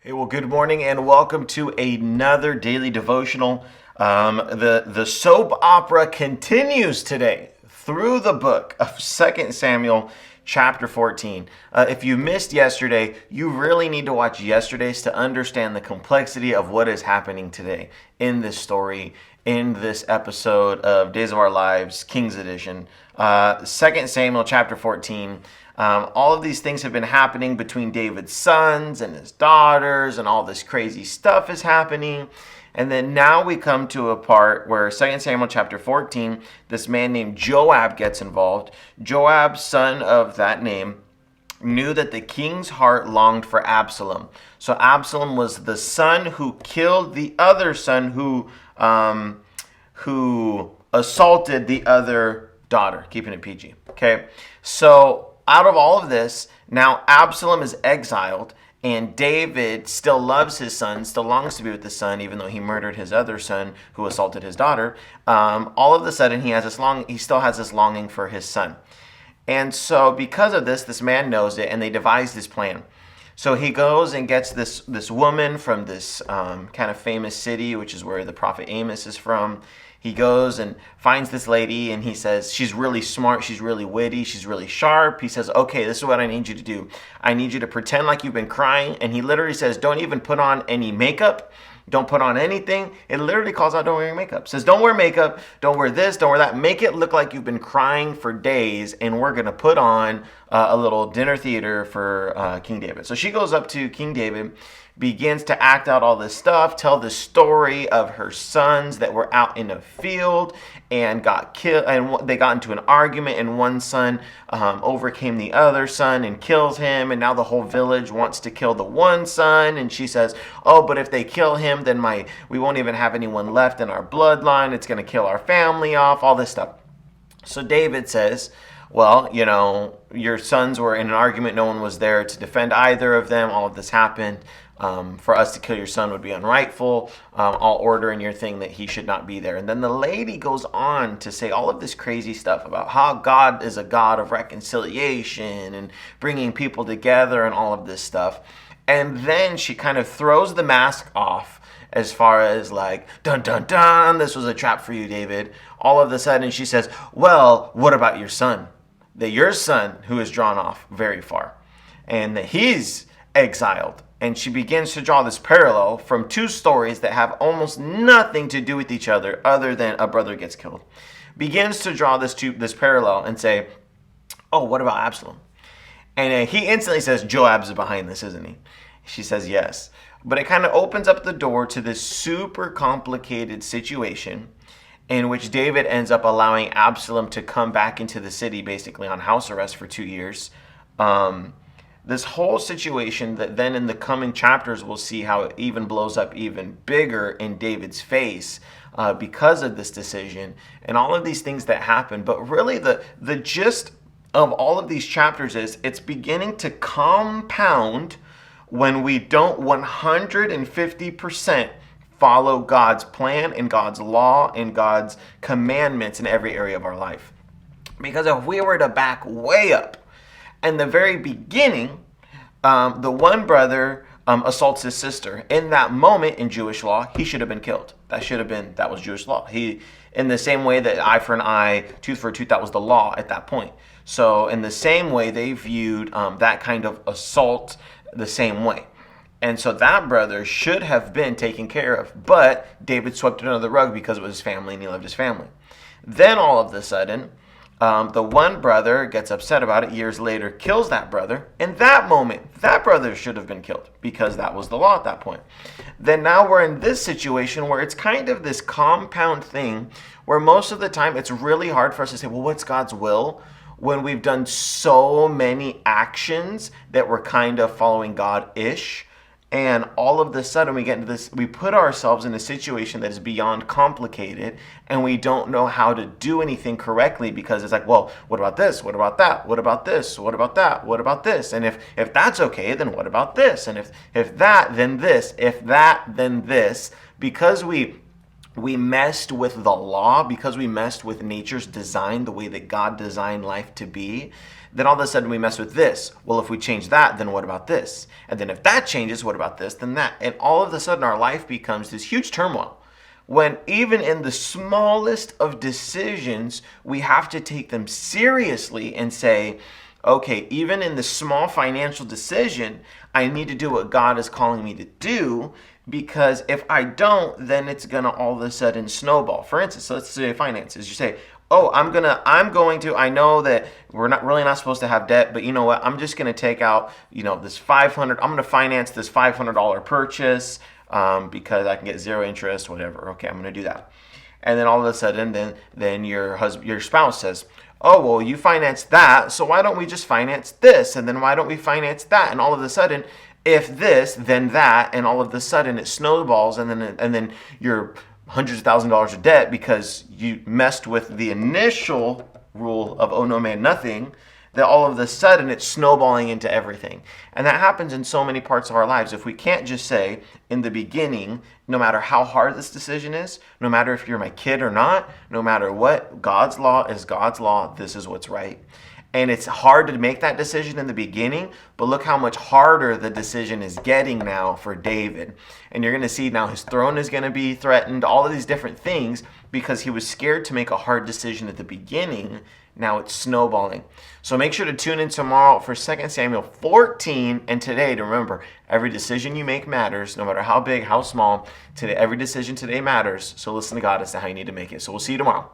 Hey, well, good morning and welcome to another daily devotional. The soap opera continues today through the book of 2 Samuel chapter 14. If you missed yesterday, you really need to watch yesterday's to understand the complexity of what is happening today in this story, in this episode of Days of Our Lives, King's Edition. 2 Samuel chapter 14. All of these things have been happening between David's sons and his daughters, and all this crazy stuff is happening. And then now we come to a part where 2 Samuel chapter 14, this man named Joab gets involved. Joab, son of that name, knew that the king's heart longed for Absalom. So Absalom was the son who killed the other son who assaulted the other daughter, keeping it PG. Okay, so out of all of this, now Absalom is exiled, and David still loves his son, still longs to be with the son, even though he murdered his other son who assaulted his daughter. All of a sudden, he still has this longing for his son. And so because of this, this man knows it, and they devise this plan. So he goes and gets this woman from this kind of famous city, which is where the prophet Amos is from. He goes and finds this lady, and he says, she's really smart, she's really witty, she's really sharp. He says, okay, this is what I need you to do. I need you to pretend like you've been crying. And he literally says, don't even put on any makeup. Don't put on anything. It literally calls out, don't wear makeup. It says, don't wear makeup, don't wear this, don't wear that. Make it look like you've been crying for days, and we're going to put on a little dinner theater for King David. So she goes up to King David, begins to act out all this stuff, tell the story of her sons that were out in a field and got killed, and they got into an argument, and one son overcame the other son and kills him, and now the whole village wants to kill the one son. And she says, oh, but if they kill him, then we won't even have anyone left in our bloodline. It's going to kill our family off, all this stuff. So David says, well, your sons were in an argument. No one was there to defend either of them. All of this happened. For us to kill your son would be unrightful. I'll order in your thing that he should not be there. And then the lady goes on to say all of this crazy stuff about how God is a God of reconciliation and bringing people together and all of this stuff. And then she kind of throws the mask off as far as like, dun, dun, dun, this was a trap for you, David. All of a sudden she says, well, what about your son? That your son who is drawn off very far and that he's exiled. And she begins to draw this parallel from two stories that have almost nothing to do with each other than a brother gets killed. Begins to draw this parallel and say, oh, what about Absalom? And he instantly says, Joab's behind this, isn't he? She says, yes. But it kind of opens up the door to this super complicated situation in which David ends up allowing Absalom to come back into the city, basically on house arrest for 2 years. This whole situation that then in the coming chapters we'll see how it even blows up even bigger in David's face because of this decision and all of these things that happen. But really the gist of all of these chapters is it's beginning to compound when we don't 150% follow God's plan and God's law and God's commandments in every area of our life. Because if we were to back way up, in the very beginning, the one brother assaults his sister. In that moment in Jewish law, he should have been killed. That was Jewish law. In the same way that eye for an eye, tooth for a tooth, that was the law at that point. So in the same way, they viewed that kind of assault the same way. And so that brother should have been taken care of. But David swept it under the rug because it was his family and he loved his family. Then all of a sudden, the one brother gets upset about it, years later kills that brother. In that moment, that brother should have been killed because that was the law at that point. Then now we're in this situation where it's kind of this compound thing where most of the time it's really hard for us to say, well, what's God's will? When we've done so many actions that we're kind of following God-ish. And all of a sudden we get into this, we put ourselves in a situation that is beyond complicated and we don't know how to do anything correctly because it's like, well, what about this? What about that? What about this? What about that? What about this? And if that's okay, then what about this? And if that, then this. If that, then this. Because we we messed with the law, because we messed with nature's design, the way that God designed life to be, then all of a sudden we mess with this. Well, if we change that, then what about this? And then if that changes, what about this? Then that. And all of a sudden our life becomes this huge turmoil. When even in the smallest of decisions, we have to take them seriously and say, okay, even in the small financial decision, I need to do what God is calling me to do, because if I don't, then it's going to all of a sudden snowball. For instance, let's say finances. You say, oh, I know that we're not supposed to have debt, but you know what? I'm just going to take out, this I'm going to finance this $500 purchase because I can get zero interest, whatever. Okay, I'm going to do that. And then all of a sudden, then your spouse says, oh, well, you finance that, so why don't we just finance this? And then why don't we finance that? And all of a sudden, if this, then that, and all of a sudden it snowballs, and then you're hundreds of thousands of dollars of debt because you messed with the initial rule of oh no man nothing, that all of a sudden it's snowballing into everything. And that happens in so many parts of our lives. If we can't just say in the beginning, no matter how hard this decision is, no matter if you're my kid or not, no matter what, God's law is God's law, this is what's right. And it's hard to make that decision in the beginning, but look how much harder the decision is getting now for David. And you're going to see now his throne is going to be threatened, all of these different things, because he was scared to make a hard decision at the beginning. Now it's snowballing. So make sure to tune in tomorrow for 2 Samuel 14. And today, to remember, every decision you make matters, no matter how big, how small. Today, every decision today matters. So listen to God as to how you need to make it. So we'll see you tomorrow.